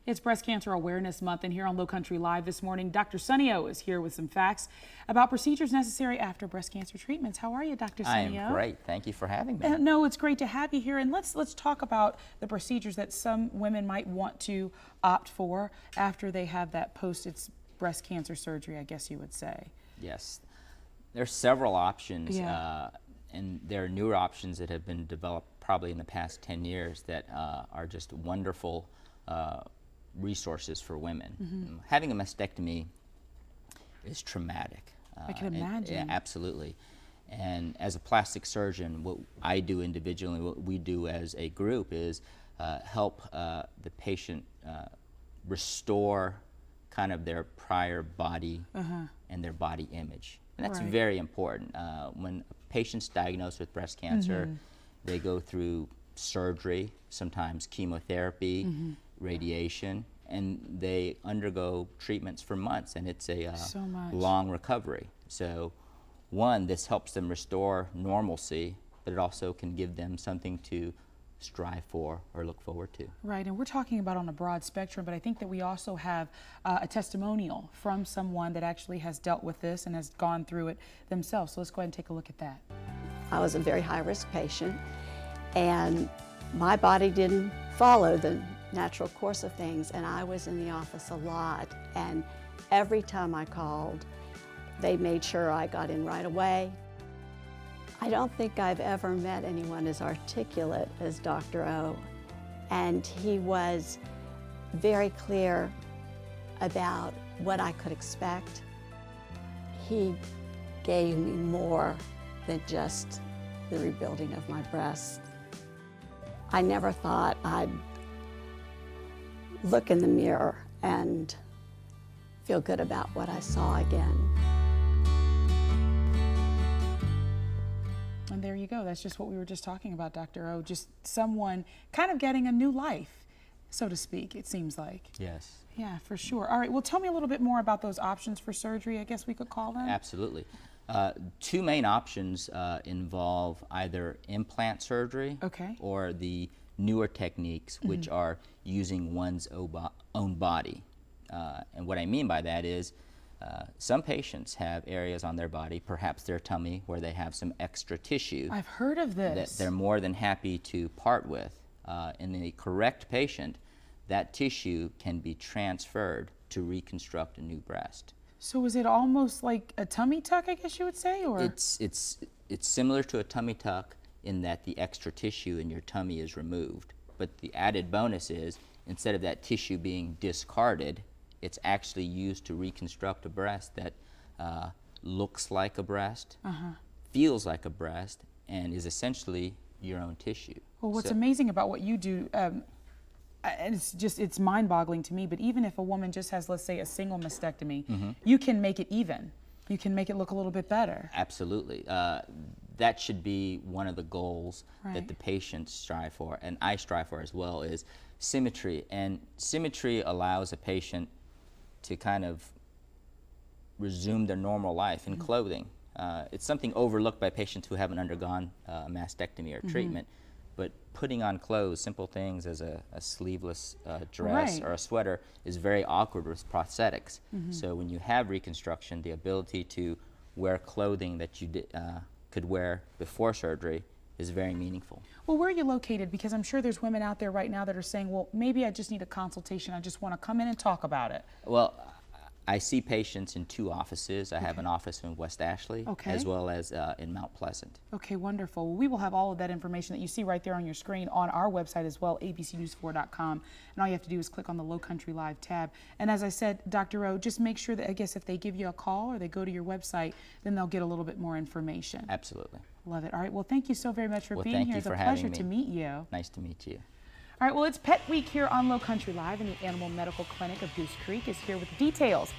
It's Breast Cancer Awareness Month, and here on Lowcountry Live this morning, Dr. Sonny is here with some facts about procedures necessary after breast cancer treatments. How are you, Dr. Sonny? I am great. Thank you for having me. No, it's great to have you here, and let's talk about the procedures that some women might want to opt for after they have that breast cancer surgery, I guess you would say. Yes, there's several options, Yeah. and there are newer options that have been developed probably in the past 10 years that are just wonderful resources for women. Having a mastectomy is traumatic. I can imagine. Yeah, absolutely. And as a plastic surgeon, what I do individually, what we do as a group is help the patient restore kind of their prior body and their body image. And that's Right. very important. When a patient's diagnosed with breast cancer, they go through surgery, sometimes chemotherapy, radiation, and they undergo treatments for months, and it's a So much. long recovery. So one, this helps them restore normalcy, but it also can give them something to strive for or look forward to. Right, and we're talking about on a broad spectrum, but I think that we also have a testimonial from someone that actually has dealt with this and has gone through it themselves. So let's go ahead and take a look at that. I was a very high-risk patient, and my body didn't follow the natural course of things, and I was in the office a lot, and every time I called, they made sure I got in right away. I don't think I've ever met anyone as articulate as Dr. O, and he was very clear about what I could expect. He gave me more than just the rebuilding of my breast. I never thought I'd look in the mirror and feel good about what I saw again. And there you go. That's just what we were just talking about, Dr. O. Just someone kind of getting a new life, so to speak, it seems like. Yes. Yeah, for sure. All right, well, tell me a little bit more about those options for surgery, I guess we could call them. Absolutely. Two main options involve either implant surgery or the newer techniques, which are using one's own body. And what I mean by that is some patients have areas on their body, perhaps their tummy, where they have some extra tissue. I've heard of this. That they're more than happy to part with. In the correct patient, that tissue can be transferred to reconstruct a new breast. So is it almost like a tummy tuck, I guess you would say, or? It's similar to a tummy tuck in that the extra tissue in your tummy is removed. But the added bonus is, instead of that tissue being discarded, it's actually used to reconstruct a breast that looks like a breast, feels like a breast, and is essentially your own tissue. Well, what's amazing about what you do, and it's mind-boggling to me, but even if a woman just has, let's say, a single mastectomy, you can make it even. You can make it look a little bit better. Absolutely. That should be one of the goals that the patients strive for, and I strive for as well, is symmetry. And symmetry allows a patient to kind of resume their normal life in clothing. It's something overlooked by patients who haven't undergone a mastectomy or treatment. But putting on clothes, simple things as a sleeveless dress or a sweater, is very awkward with prosthetics. So when you have reconstruction, the ability to wear clothing that you could wear before surgery is very meaningful. Well, where are you located? Because I'm sure there's women out there right now that are saying, well, maybe I just need a consultation. I just want to come in and talk about it. Well, I see patients in two offices. I have an office in West Ashley as well as in Mount Pleasant. Okay, wonderful. Well, we will have all of that information that you see right there on your screen on our website as well, abcnews4.com. And all you have to do is click on the Lowcountry Live tab. And as I said, Dr. O, just make sure that, I guess, if they give you a call or they go to your website, then they'll get a little bit more information. Absolutely. Love it. All right, well, thank you so very much for being here. It's a pleasure to meet you. Nice to meet you. All right, well, it's Pet Week here on Lowcountry Live, and the Animal Medical Clinic of Goose Creek is here with details